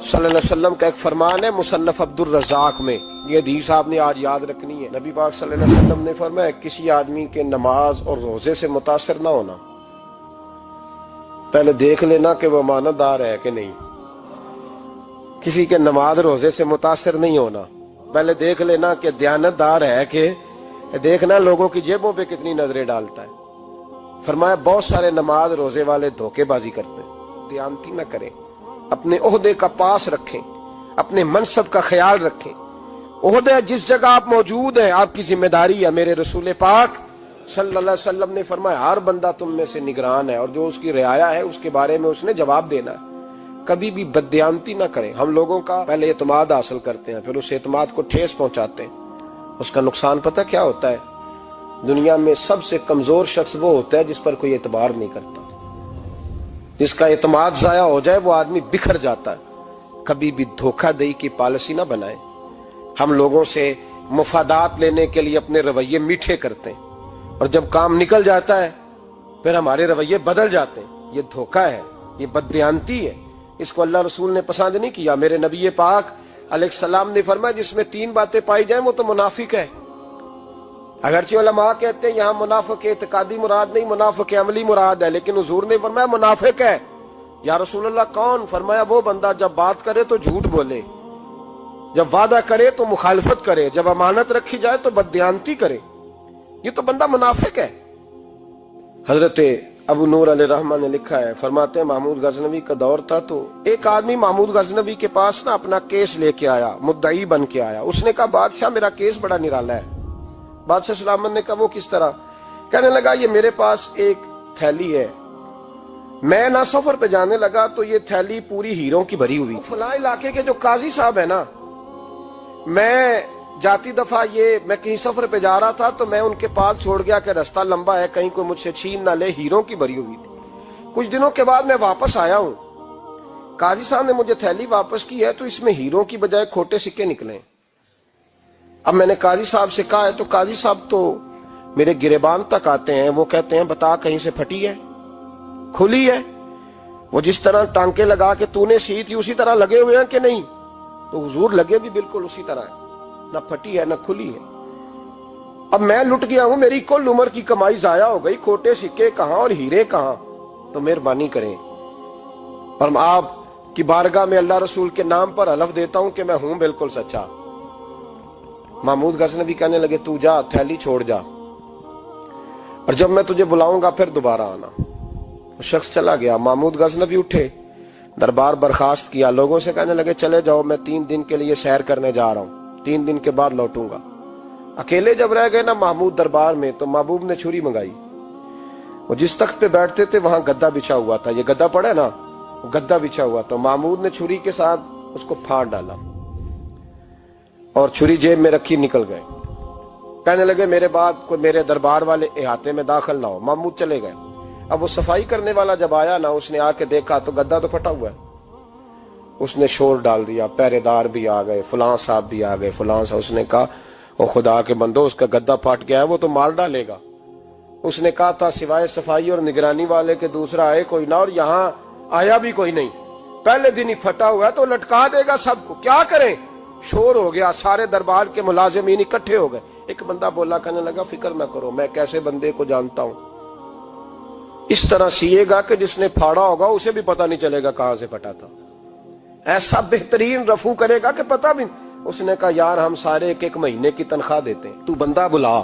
صلی اللہ علیہ وسلم کا ایک فرمان ہے مصنف عبدالرزاق میں، یہ حدیث آپ نے آج یاد رکھنی ہے۔ نبی پاک صلی اللہ علیہ وسلم نے فرمایا کسی آدمی کے نماز اور روزے سے متاثر نہ ہونا، پہلے دیکھ لینا کہ وہ امانت دار ہے کہ نہیں۔ کسی کے نماز روزے سے متاثر نہیں ہونا، پہلے دیکھ لینا کہ دیانت دار ہے کہ دیکھنا لوگوں کی جیبوں پہ کتنی نظریں ڈالتا ہے۔ فرمایا بہت سارے نماز روزے والے دھوکے بازی کرتے ہیں، دیانتی نہ کریں، اپنے عہدے کا پاس رکھیں، اپنے منصب کا خیال رکھیں۔ عہدہ جس جگہ آپ موجود ہیں آپ کی ذمہ داری ہے۔ میرے رسول پاک صلی اللہ علیہ وسلم نے فرمایا ہر بندہ تم میں سے نگران ہے، اور جو اس کی رعایا ہے اس کے بارے میں اس نے جواب دینا ہے۔ کبھی بھی بددیانتی نہ کریں۔ ہم لوگوں کا پہلے اعتماد حاصل کرتے ہیں، پھر اس اعتماد کو ٹھیس پہنچاتے ہیں۔ اس کا نقصان پتہ کیا ہوتا ہے؟ دنیا میں سب سے کمزور شخص وہ ہوتا ہے جس پر کوئی اعتبار نہیں کرتا۔ جس کا اعتماد ضائع ہو جائے وہ آدمی بکھر جاتا ہے۔ کبھی بھی دھوکہ دہی کی پالیسی نہ بنائیں۔ ہم لوگوں سے مفادات لینے کے لیے اپنے رویے میٹھے کرتے ہیں، اور جب کام نکل جاتا ہے پھر ہمارے رویے بدل جاتے ہیں۔ یہ دھوکہ ہے، یہ بددیانتی ہے۔ اس کو اللہ رسول نے پسند نہیں کیا۔ میرے نبی پاک علیہ السلام نے فرمایا جس میں 3 باتیں پائی جائیں وہ تو منافق ہے۔ اگرچہ علماء کہتے ہیں یہاں منافق اعتقادی مراد نہیں، منافق عملی مراد ہے، لیکن حضور نے فرمایا منافق ہے۔ یا رسول اللہ کون؟ فرمایا وہ بندہ جب بات کرے تو جھوٹ بولے، جب وعدہ کرے تو مخالفت کرے، جب امانت رکھی جائے تو بددیانتی کرے، یہ تو بندہ منافق ہے۔ حضرت ابو نور علیہ رحمہ نے لکھا ہے، فرماتے ہیں محمود غزنوی کا دور تھا تو ایک آدمی محمود غزنوی کے پاس نا اپنا کیس لے کے آیا، مدعی بن کے آیا۔ اس نے کہا بادشاہ میرا کیس بڑا نرالا ہے۔ بادشاہ سلامت نے کہا وہ کس طرح؟ کہنے لگا یہ میرے پاس ایک تھیلی ہے، میں نہ سفر پہ جانے لگا تو یہ تھیلی پوری ہیروں کی بھری ہوئی، فلاں علاقے کے جو قاضی صاحب ہے نا، میں جاتی دفعہ میں کہیں سفر پہ جا رہا تھا تو میں ان کے پاس چھوڑ گیا کہ راستہ لمبا ہے، کہیں کوئی مجھ سے چھین نہ لے، ہیروں کی بھری ہوئی تھی۔ کچھ دنوں کے بعد میں واپس آیا ہوں، قاضی صاحب نے مجھے تھیلی واپس کی ہے تو اس میں ہیروں کی بجائے کھوٹے سکے نکلے۔ اب میں نے قاضی صاحب سے کہا ہے تو قاضی صاحب تو میرے گریبان تک آتے ہیں، وہ کہتے ہیں بتا کہیں سے پھٹی ہے، کھلی ہے؟ وہ جس طرح ٹانکے لگا کے تو نے سی تھی اسی طرح لگے ہوئے ہیں کہ نہیں؟ تو حضور لگے بھی بالکل اسی طرح ہے، نہ پھٹی ہے نہ کھلی ہے۔ اب میں لٹ گیا ہوں، میری کل عمر کی کمائی ضائع ہو گئی، کھوٹے سکے کہاں اور ہیرے کہاں؟ تو مہربانی کریں، اور آپ کی بارگاہ میں اللہ رسول کے نام پر حلف دیتا ہوں کہ میں ہوں بالکل سچا۔ محمود غزنوی کہنے لگے تو جا، تھیلی چھوڑ جا، اور جب میں تجھے بلاؤں گا پھر دوبارہ آنا۔ وہ شخص چلا گیا۔ محمود غزنوی اٹھے، دربار برخاست کیا، لوگوں سے کہنے لگے چلے جاؤ میں 3 دن کے لیے سیر کرنے جا رہا ہوں، 3 دن کے بعد لوٹوں گا۔ اکیلے جب رہ گئے نا محمود دربار میں تو محبوب نے چھری منگائی۔ وہ جس تخت پہ بیٹھتے تھے وہاں گدا بچھا ہوا تھا، یہ گدا پڑا ہے نا، وہ گدا بچھا ہوا تھا۔ محمود نے چھری کے ساتھ اس کو پھاڑ ڈالا اور چھری جیب میں رکھی نکل گئے۔ کہنے لگے میرے بعد کوئی میرے دربار والے احاطے میں داخل نہ ہو۔ محمود چلے گئے۔ اب وہ صفائی کرنے والا جب آیا نا، اس نے آ کے دیکھا تو گدا تو پھٹا ہوا ہے۔ اس نے شور ڈال دیا، پہرے دار بھی آ گئے، فلاں صاحب بھی آ گئے، فلاں صاحب۔ اس نے کہا وہ خدا کے بندو، اس کا گدا پھٹ گیا ہے، وہ تو مار ڈالے گا۔ اس نے کہا تھا سوائے صفائی اور نگرانی والے کے دوسرا آئے کوئی نہ، اور یہاں آیا بھی کوئی نہیں، پہلے دن ہی پھٹا ہوا ہے تو لٹکا دے گا سب کو، کیا کریں؟ شور ہو گیا، سارے دربار کے ملازمین اکٹھے ہو گئے۔ ایک بندہ بولا، کہنے لگا فکر نہ کرو، میں کیسے بندے کو جانتا ہوں، اس طرح سیے گا کہ جس نے پھاڑا ہوگا اسے بھی پتہ نہیں چلے گا کہاں سے پھٹا تھا، ایسا بہترین رفو کرے گا کہ پتہ بھی۔ اس نے کہا یار ہم سارے 1 مہینے کی تنخواہ دیتے ہیں، تو بندہ بلا۔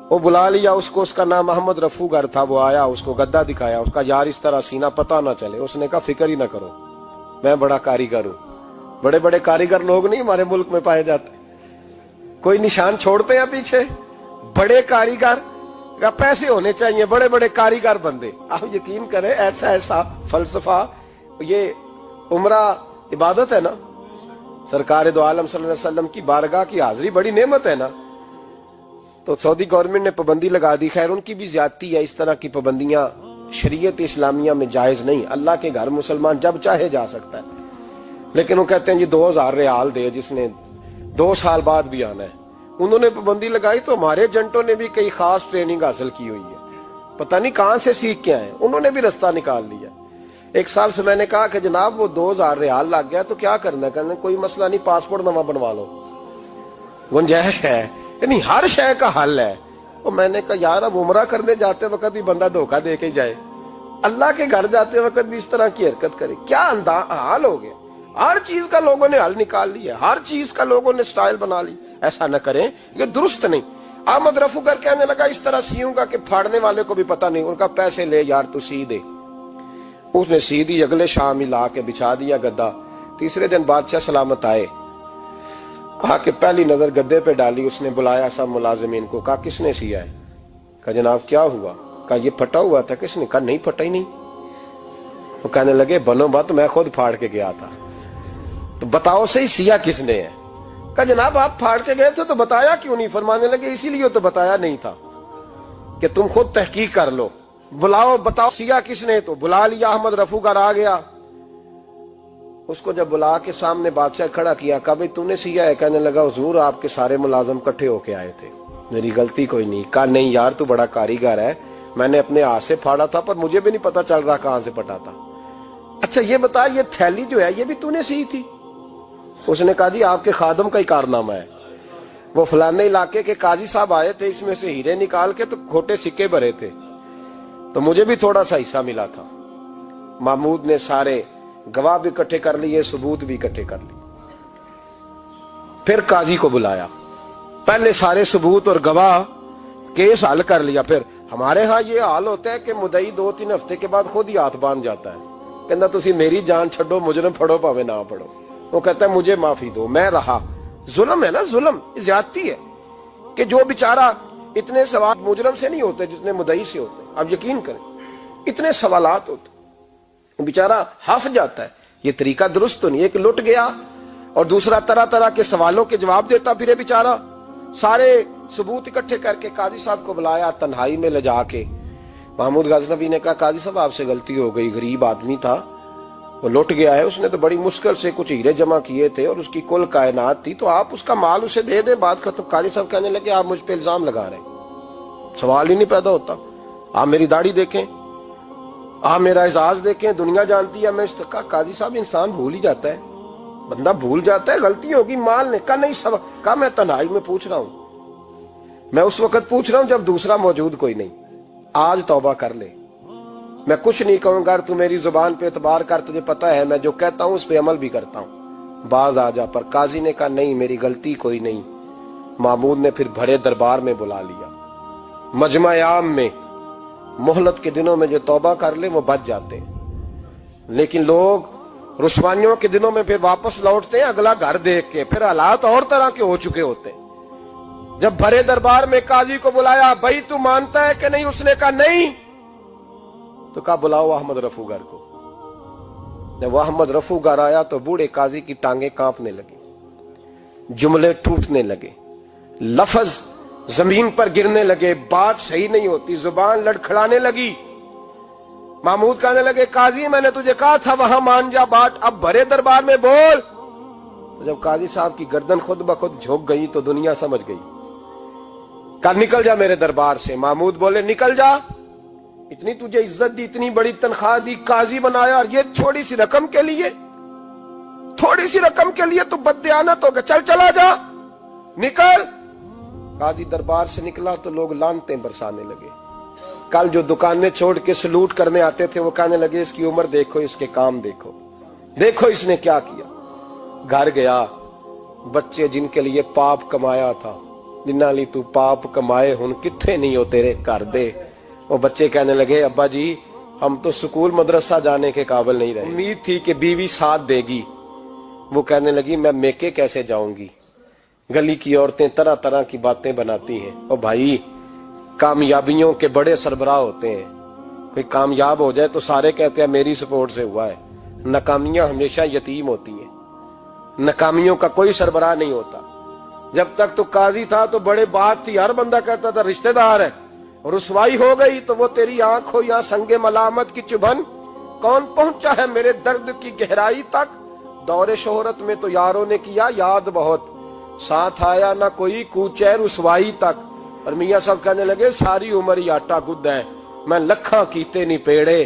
وہ بلا لیا اس کو، اس کا نام محمد رفو گر تھا۔ وہ آیا، اس کو گدا دکھایا، اس کا یار اس طرح سینہ پتہ نہ چلے۔ اس نے کہا فکر ہی نہ کرو، میں بڑا کاریگر ہوں۔ بڑے بڑے کاریگر لوگ نہیں ہمارے ملک میں پائے جاتے، کوئی نشان چھوڑتے ہیں پیچھے؟ بڑے کاریگر کا پیسے ہونے چاہیے، بڑے بڑے کاریگر بندے۔ آپ یقین کریں ایسا فلسفہ، یہ عمرہ عبادت ہے نا، سرکار دو عالم صلی اللہ علیہ وسلم کی بارگاہ کی حاضری بڑی نعمت ہے نا۔ تو سعودی گورنمنٹ نے پابندی لگا دی، خیر ان کی بھی زیادتی ہے، اس طرح کی پابندیاں شریعت اسلامیہ میں جائز نہیں۔ اللہ کے گھر مسلمان جب چاہے جا سکتا ہے، لیکن وہ کہتے ہیں جی 2000 ریال دے جس نے 2 سال بعد بھی آنا ہے۔ انہوں نے پابندی لگائی تو ہمارے ایجنٹوں نے بھی کئی خاص ٹریننگ حاصل کی ہوئی ہے، پتہ نہیں کہاں سے سیکھ کے آئے، انہوں نے بھی رستہ نکال لیا۔ ایک صاحب سے میں نے کہا کہ جناب وہ 2000 ریال لگ گیا تو کیا کرنا ہے؟ کہنے کوئی مسئلہ نہیں، پاسپورٹ نواں بنوا لو، گنجائش ہے، یعنی ہر شے کا حل ہے۔ اور میں نے کہا یار اب عمرہ کرنے جاتے وقت بھی بندہ دھوکہ دے کے جائے، اللہ کے گھر جاتے وقت بھی اس طرح کی حرکت کرے، کیا حال ہو گیا؟ ہر چیز کا لوگوں نے حل نکال لیا، ہر چیز کا لوگوں نے سٹائل بنا لی۔ ایسا نہ کریں، یہ درست نہیں۔ احمد رفو گر کہنے لگا اس طرح سیوں گا کہ پھاڑنے والے کو بھی پتہ نہیں۔ ان کا پیسے لے یار تو سی دے۔ اس نے سی دی، اگلے شام ہی لا کے بچھا دیا گدا۔ تیسرے دن بادشاہ سلامت آئے، آ کے پہلی نظر گدے پہ ڈالی، اس نے بلایا سب ملازمین کو، کہا کس نے سیا ہے؟ کہا جناب کیا ہوا؟ کہا یہ پھٹا ہوا تھا۔ کس نے؟ کہا نہیں پھٹا ہی نہیں۔ وہ کہنے لگے بنو بات، میں خود پھاڑ کے گیا تھا، تو بتاؤ صحیح سیا کس نے ہے؟ کہا جناب آپ پھاڑ کے گئے تھے تو بتایا کیوں نہیں؟ فرمانے لگے اسی لیے تو بتایا نہیں تھا کہ تم خود تحقیق کر لو، بلاؤ بتاؤ سیا کس نے۔ تو بلا لیا، احمد رفو گر آ گیا۔ اس کو جب بلا کے سامنے بادشاہ کھڑا کیا، کہا بھئی تو نے سیا ہے؟ کہنے لگا حضور آپ کے سارے ملازم کٹھے ہو کے آئے تھے، میری غلطی کوئی نہیں۔ کہا نہیں یار تو بڑا کاریگر ہے، میں نے اپنے ہاتھ سے پھاڑا تھا پر مجھے بھی نہیں پتا چل رہا کہاں سے پھٹا تھا۔ اچھا یہ بتا یہ تھیلی جو ہے یہ بھی تو نے سی تھی؟ اس نے کہا جی آپ کے خادم کا ہی کارنامہ ہے، وہ فلانے علاقے کے قاضی صاحب آئے تھے، اس میں سے ہیرے نکال کے تو کھوٹے سکے بھرے تھے، تو مجھے بھی تھوڑا سا حصہ ملا تھا۔ محمود نے سارے گواہ بھی اکٹھے کر لیے، ثبوت بھی اکٹھے کر لیے۔ پھر قاضی کو بلایا، پہلے سارے ثبوت اور گواہ کیس حل کر لیا۔ پھر ہمارے ہاں یہ حال ہوتا ہے کہ مدعی 2-3 ہفتے کے بعد خود ہی ہاتھ باندھ جاتا ہے، کہنا تسی میری جان چھڈو، مجرم پھڑو پاوے نہ پڑھو۔ وہ کہتا ہے مجھے معافی دو، میں رہا۔ ظلم ہے نا، ظلم زیادتی ہے کہ جو بیچارہ اتنے سوال مجرم سے نہیں ہوتے جتنے مدعی سے ہوتے ہیں۔ آپ یقین کریں اتنے سوالات ہوتے، بیچارہ ہف جاتا ہے۔ یہ طریقہ درست تو نہیں، ایک لٹ گیا اور دوسرا طرح طرح کے سوالوں کے جواب دیتا پھرے بیچارہ۔ سارے ثبوت اکٹھے کر کے قاضی صاحب کو بلایا، تنہائی میں لے جا کے محمود غزنوی نے کہا قاضی صاحب آپ سے غلطی ہو گئی، غریب آدمی تھا، وہ لٹ گیا ہے، اس نے تو بڑی مشکل سے کچھ ہیرے جمع کیے تھے اور اس کی کل کائنات تھی، تو آپ اس کا مال اسے دے دیں، بات ختم۔ قاضی صاحب کہنے لگے آپ مجھ پہ الزام لگا رہے ہیں، سوال ہی نہیں پیدا ہوتا، آپ میری داڑھی دیکھیں، آپ میرا اعزاز دیکھیں، دنیا جانتی ہے میں کہا قاضی صاحب انسان بھول ہی جاتا ہے، بندہ بھول جاتا ہے، غلطی ہوگی، مال نے کہا نہیں کہا میں تنہائی میں پوچھ رہا ہوں، میں اس وقت پوچھ رہا ہوں جب دوسرا موجود کوئی نہیں، آج توبہ کر لے، میں کچھ نہیں کہوں گا، تو میری زبان پہ اعتبار کر، تجھے پتا ہے میں جو کہتا ہوں اس پہ عمل بھی کرتا ہوں، باز آ جا۔ پر قاضی نے کہا نہیں میری غلطی کوئی نہیں۔ محمود نے پھر بھرے دربار میں بلا لیا، مجمع عام میں۔ مہلت کے دنوں میں جو توبہ کر لے وہ بچ جاتے ہیں، لیکن لوگ رسوائیوں کے دنوں میں پھر واپس لوٹتے ہیں اگلا گھر دیکھ کے، پھر حالات اور طرح کے ہو چکے ہوتے ہیں۔ جب بھرے دربار میں قاضی کو بلایا، بھائی تو مانتا ہے کہ نہیں؟ اس نے کہا نہیں۔ تو کہا بلاؤ احمد رفو گر کو۔ جب احمد رفو گر آیا تو بوڑھے قاضی کی ٹانگیں کانپنے لگی، جملے ٹوٹنے لگے، لفظ زمین پر گرنے لگے، بات صحیح نہیں ہوتی، زبان لڑکھڑانے لگی۔ محمود کہنے لگے قاضی میں نے تجھے کہا تھا وہاں مان جا بات، اب بھرے دربار میں بول۔ تو جب قاضی صاحب کی گردن خود بخود جھک گئی تو دنیا سمجھ گئی، کہا نکل جا میرے دربار سے۔ محمود بولے نکل جا، اتنی تجھے عزت دی، اتنی بڑی تنخواہ دی، قاضی بنایا، اور یہ تھوڑی سی رقم کے لیے، تھوڑی سی رقم کے لیے تو بددیانت ہو گیا، چل چلا جا، نکل۔ قاضی دربار سے نکلا تو لوگ لعنتیں برسانے لگے۔ کل جو دکانیں چھوڑ کے سلوٹ کرنے آتے تھے وہ کہنے لگے اس کی عمر دیکھو، اس کے کام دیکھو، دیکھو اس نے کیا کیا۔ گھر گیا، بچے جن کے لیے پاپ کمایا تھا، جنہاں لی تو پاپ کمائے ہن کتھے نہیں ہو تیرے گھر دے، وہ بچے کہنے لگے ابا جی ہم تو سکول مدرسہ جانے کے قابل نہیں رہے، امید تھی کہ بیوی ساتھ دے گی۔ وہ کہنے لگی میں میکے کیسے جاؤں گی، گلی کی عورتیں طرح طرح کی باتیں بناتی ہیں۔ اور بھائی کامیابیوں کے بڑے سربراہ ہوتے ہیں، کوئی کامیاب ہو جائے تو سارے کہتے ہیں میری سپورٹ سے ہوا ہے، ناکامیاں ہمیشہ یتیم ہوتی ہیں، ناکامیوں کا کوئی سربراہ نہیں ہوتا۔ جب تک تو قاضی تھا تو بڑے بات تھی، ہر بندہ کہتا تھا رشتہ دار ہے، رسوائی ہو گئی تو وہ تیری آنکھ ہو یا سنگ ملامت کی چبھن، کون پہنچا ہے میرے درد کی گہرائی تک، دور شہرت میں تو یاروں نے کیا یاد بہت، ساتھ آیا نہ کوئی کوچے رسوائی تک۔ اور میاں صاحب کہنے لگے ساری عمر ہی آٹا گد ہے، میں لکھاں کیتے نہیں پیڑے،